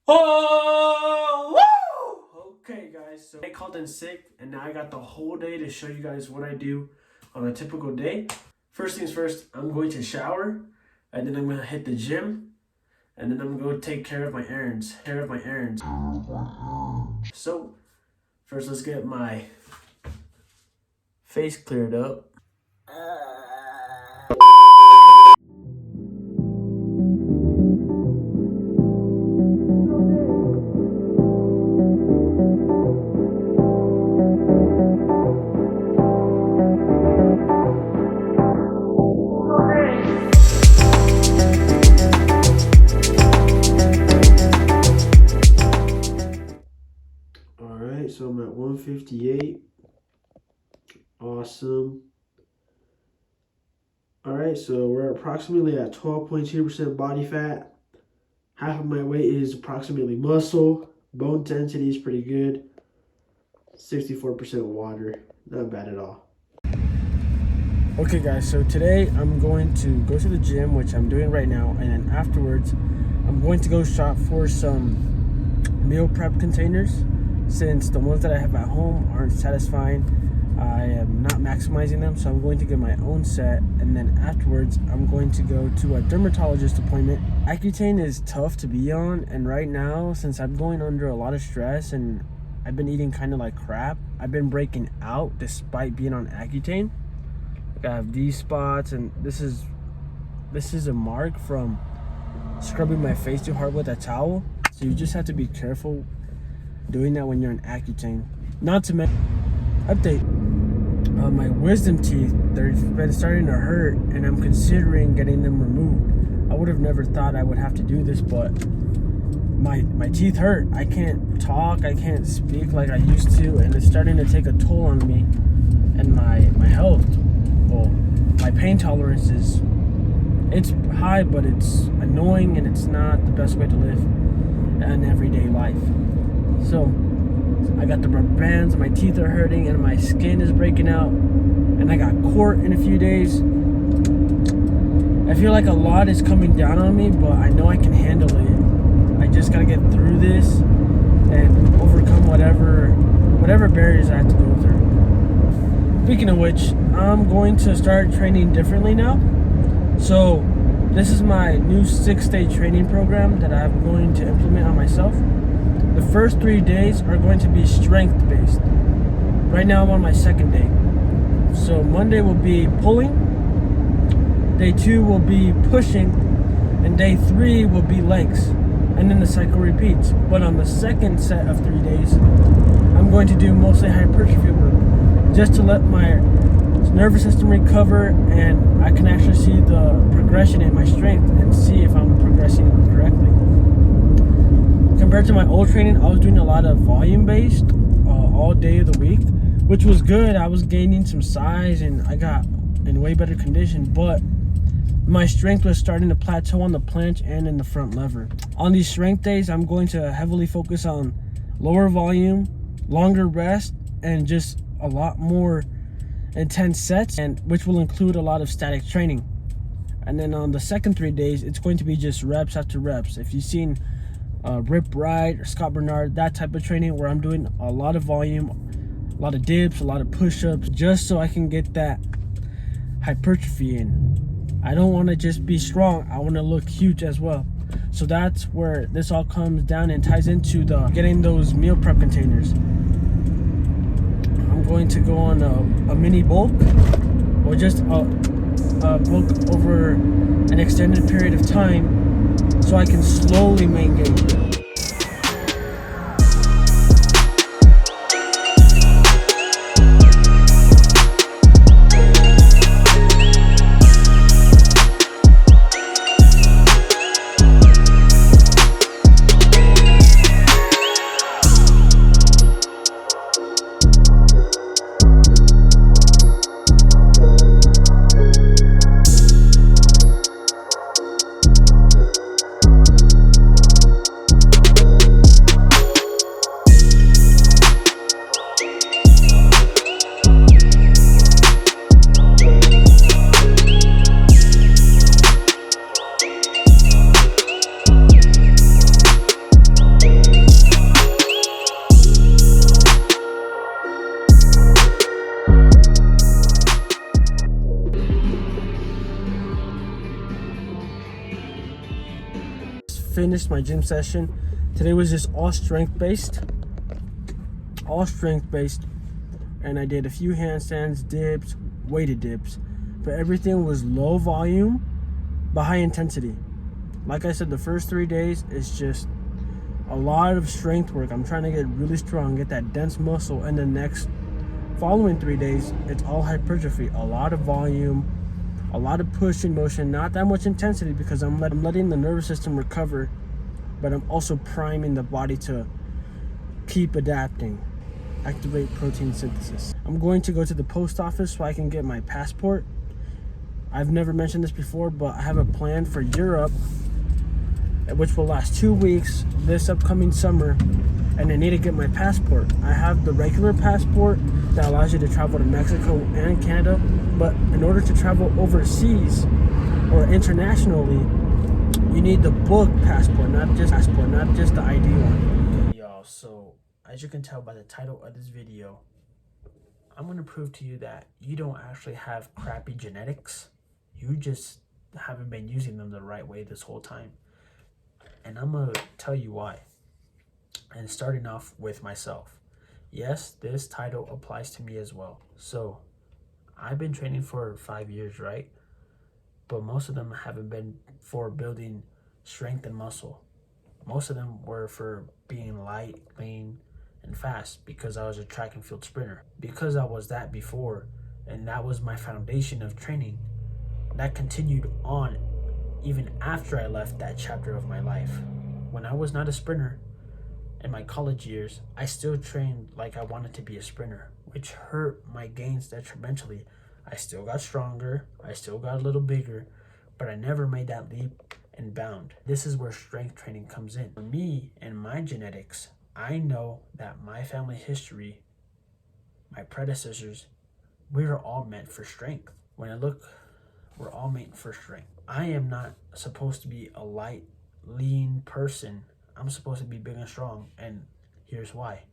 Oh, woo! Okay, guys, so I called in sick, and now I got the whole day to show you guys what I do on a typical day. First things first, I'm going to shower, and then I'm gonna hit the gym, and then I'm gonna go take care of my errands. So, first, let's get my face cleared up. Alright, so I'm at 158. Awesome. Alright, so we're approximately at 12.2% body fat. Half of my weight is approximately muscle. Bone density is pretty good. 64% water. Not bad at all. Okay guys, so today I'm going to go to the gym, which I'm doing right now, and then afterwards I'm going to go shop for some meal prep containers, since the ones that I have at home aren't satisfying. I am not maximizing them, so I'm going to get my own set, and then afterwards I'm going to go to a dermatologist appointment. Accutane is tough to be on, and right now, since I'm going under a lot of stress and I've been eating kind of like crap, I've been breaking out despite being on Accutane. Like, I have these spots, and this is a mark from scrubbing my face too hard with a towel. So you just have to be careful doing that when you're on Accutane. Not to mention, update, my wisdom teeth, they've been starting to hurt, and I'm considering getting them removed. I would have never thought I would have to do this, but my teeth hurt. I can't talk, I can't speak like I used to, and it's starting to take a toll on me and my health. Well, my pain tolerance it's high, but it's annoying, and it's not the best way to live an everyday life. So I got the rubber bands, my teeth are hurting, and my skin is breaking out, and I got court in a few days. I feel like a lot is coming down on me, but I know I can handle it. I just gotta get through this and overcome whatever barriers I have to go through. Speaking of which, I'm going to start training differently now. So this is my new 6-day training program that I'm going to implement on myself. The first 3 days are going to be strength based. Right now I'm on my second day. So Monday will be pulling, day 2 will be pushing, and day 3 will be legs. And then the cycle repeats. But on the second set of 3 days, I'm going to do mostly hypertrophy work, just to let my nervous system recover, and I can actually see the progression in my strength and see if I'm progressing correctly. Compared to my old training, I was doing a lot of volume based all day of the week, which was good. I was gaining some size and I got in way better condition, but my strength was starting to plateau on the planche and in the front lever. On these strength days, I'm going to heavily focus on lower volume, longer rest, and just a lot more intense sets, and which will include a lot of static training. And then on the second 3 days, it's going to be just reps after reps. If you've seen Rip Wright or Scott Bernard, that type of training where I'm doing a lot of volume, a lot of dips, a lot of push-ups, just so I can get that hypertrophy in. I don't want to just be strong, I want to look huge as well. So that's where this all comes down and ties into the getting those meal prep containers. I'm going to go on a mini bulk, or just a bulk over an extended period of time, so I can slowly maintain. finished my gym session. Today was just all strength based, and I did a few handstands, dips, weighted dips, but everything was low volume but high intensity. Like I said, the first 3 days is just a lot of strength work. I'm trying to get really strong, get that dense muscle, and the next following 3 days, it's all hypertrophy, a lot of volume, a lot of pushing motion, not that much intensity because I'm letting the nervous system recover, but I'm also priming the body to keep adapting, activate protein synthesis. I'm going to go to the post office so I can get my passport. I've never mentioned this before, but I have a plan for Europe, which will last 2 weeks this upcoming summer, and I need to get my passport. I have the regular passport that allows you to travel to Mexico and Canada, but in order to travel overseas or internationally, you need the book passport, not just the ID one. Okay, y'all, so as you can tell by the title of this video, I'm gonna prove to you that you don't actually have crappy genetics. You just haven't been using them the right way this whole time. And I'm gonna tell you why. And starting off with myself. Yes, this title applies to me as well. So I've been training for 5 years, right? But most of them haven't been for building strength and muscle. Most of them were for being light, lean, and fast because I was a track and field sprinter. Because I was that before, and that was my foundation of training, that continued on even after I left that chapter of my life. When I was not a sprinter in my college years, I still trained like I wanted to be a sprinter, which hurt my gains detrimentally. I still got stronger, I still got a little bigger, but I never made that leap and bound. This is where strength training comes in. For me and my genetics, I know that my family history, my predecessors, we were all meant for strength. When I look, we're all meant for strength. I am not supposed to be a light, lean person. I'm supposed to be big and strong, and here's why.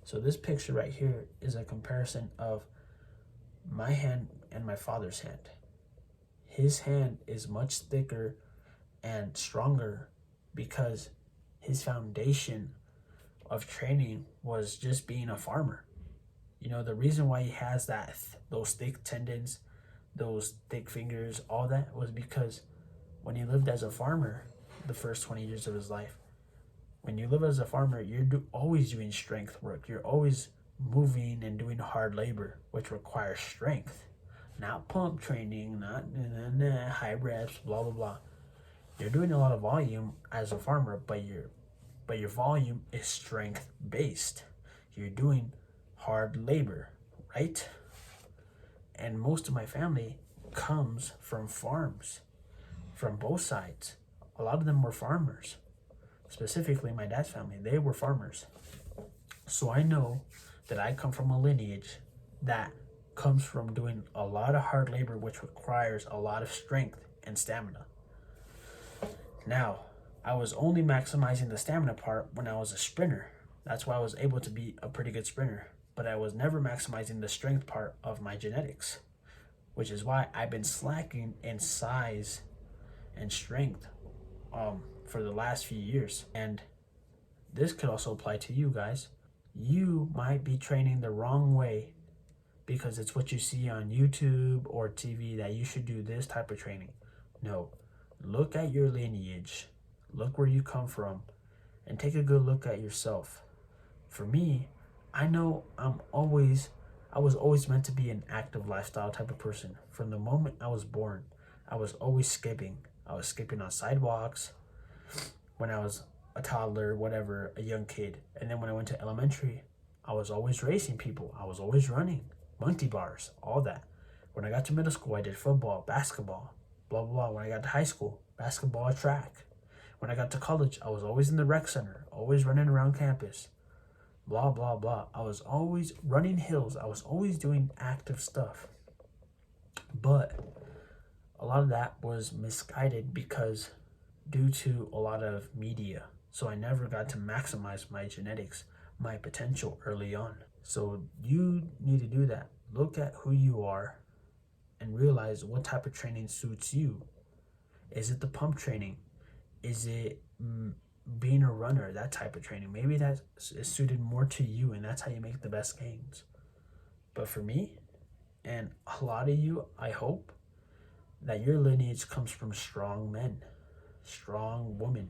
So this picture right here is a comparison of my hand and my father's hand. His hand is much thicker and stronger because his foundation of training was just being a farmer. You know, the reason why he has those thick tendons, those thick fingers, all that was because when he lived as a farmer the first 20 years of his life, when you live as a farmer, you're always doing strength work. You're always moving and doing hard labor, which requires strength, not pump training, not high reps, blah, blah, blah. You're doing a lot of volume as a farmer, but your volume is strength based. You're doing hard labor, right? And most of my family comes from farms, from both sides. A lot of them were farmers. Specifically, my dad's family, they were farmers. So I know that I come from a lineage that comes from doing a lot of hard labor, which requires a lot of strength and stamina. Now, I was only maximizing the stamina part when I was a sprinter. That's why I was able to be a pretty good sprinter. But I was never maximizing the strength part of my genetics, which is why I've been slacking in size and strength for the last few years. And this could also apply to you guys. You might be training the wrong way because it's what you see on YouTube or TV that you should do this type of training. No, look at your lineage, look where you come from, and take a good look at yourself. For me, I know I was always meant to be an active lifestyle type of person. From the moment I was born, I was always skipping. I was skipping on sidewalks when I was a toddler, whatever, a young kid. And then when I went to elementary, I was always racing people. I was always running, monkey bars, all that. When I got to middle school, I did football, basketball, blah, blah, blah. When I got to high school, basketball, track. When I got to college, I was always in the rec center, always running around campus. Blah, blah, blah. I was always running hills. I was always doing active stuff. But a lot of that was misguided because due to a lot of media. So I never got to maximize my genetics, my potential early on. So you need to do that. Look at who you are and realize what type of training suits you. Is it the pump training? Is it being a runner, that type of training? Maybe that is suited more to you, and that's how you make the best gains. But for me, and a lot of you, I hope that your lineage comes from strong men, strong women.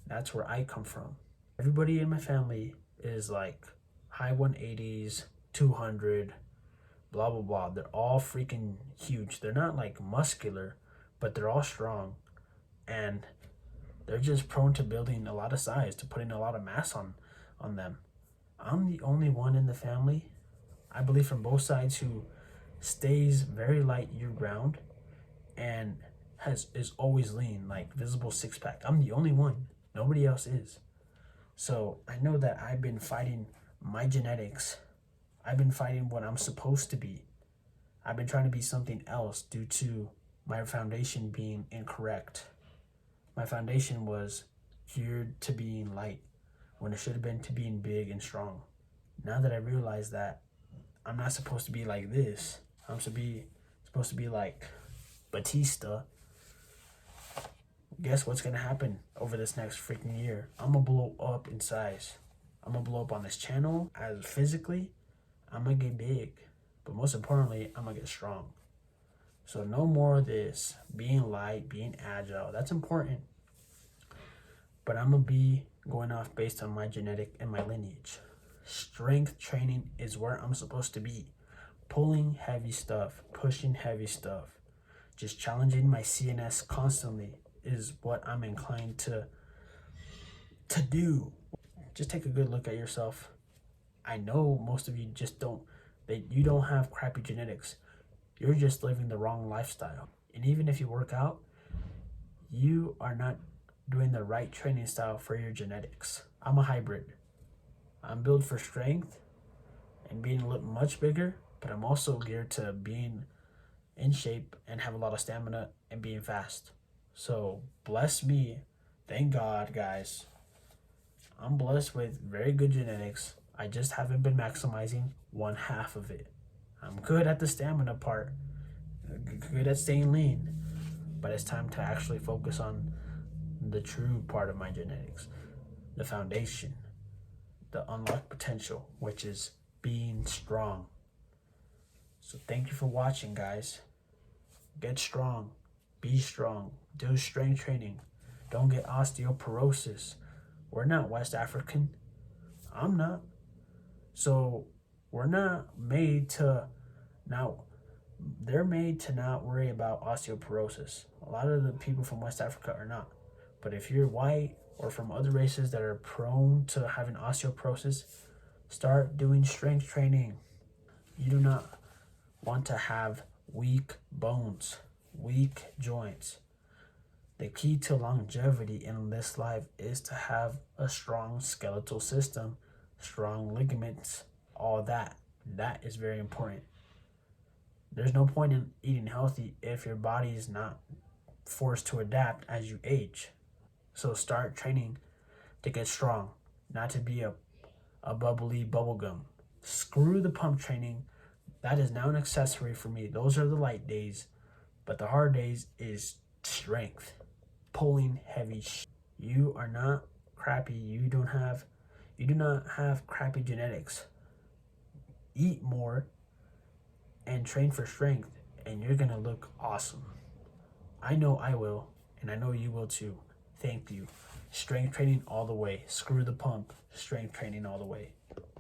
That's where I come from. Everybody in my family is like high 180s, 200, blah, blah, blah. They're all freaking huge. They're not like muscular, but they're all strong. And they're just prone to building a lot of size, to putting a lot of mass on them. I'm the only one in the family, I believe from both sides, who stays very light year round and is always lean, like visible six pack. I'm the only one. Nobody else is. So I know that I've been fighting my genetics. I've been fighting what I'm supposed to be. I've been trying to be something else due to my foundation being incorrect. My foundation was geared to being light when it should have been to being big and strong. Now that I realize that I'm not supposed to be like this, I'm supposed to be like Batista. Guess what's gonna happen over this next freaking year? I'm gonna blow up in size. I'm gonna blow up on this channel as physically. I'm gonna get big, but most importantly, I'm gonna get strong. So no more of this being light, being agile. That's important. But I'm gonna be going off based on my genetic and my lineage. Strength training is where I'm supposed to be. Pulling heavy stuff, pushing heavy stuff, just challenging my CNS constantly is what I'm inclined to do. Just take a good look at yourself. I know most of you just don't, you don't have crappy genetics. You're just living the wrong lifestyle. And even if you work out, you are not doing the right training style for your genetics. I'm a hybrid. I'm built for strength and being a little much bigger, but I'm also geared to being in shape and have a lot of stamina and being fast. So bless me. Thank God, guys. I'm blessed with very good genetics. I just haven't been maximizing one half of it. I'm good at the stamina part, good at staying lean, but it's time to actually focus on the true part of my genetics, the foundation, the unlocked potential, which is being strong. So thank you for watching, guys. Get strong, be strong, do strength training. Don't get osteoporosis. We're not West African. I'm not. So we're not made to now. They're made to not worry about osteoporosis. A lot of the people from West Africa are not. But if you're white or from other races that are prone to having osteoporosis, start doing strength training. You do not want to have weak bones, weak joints. The key to longevity in this life is to have a strong skeletal system, strong ligaments, all that. That is very important. There's no point in eating healthy if your body is not forced to adapt as you age. So start training to get strong, not to be a bubbly bubblegum. Screw the pump training. That is now an accessory for me. Those are the light days. But the hard days is strength. Pulling heavy. You are not crappy. You do not have crappy genetics. Eat more and train for strength, and you're gonna look awesome. I know I will, and I know you will too. Thank you. Strength training all the way. Screw the pump. Strength training all the way.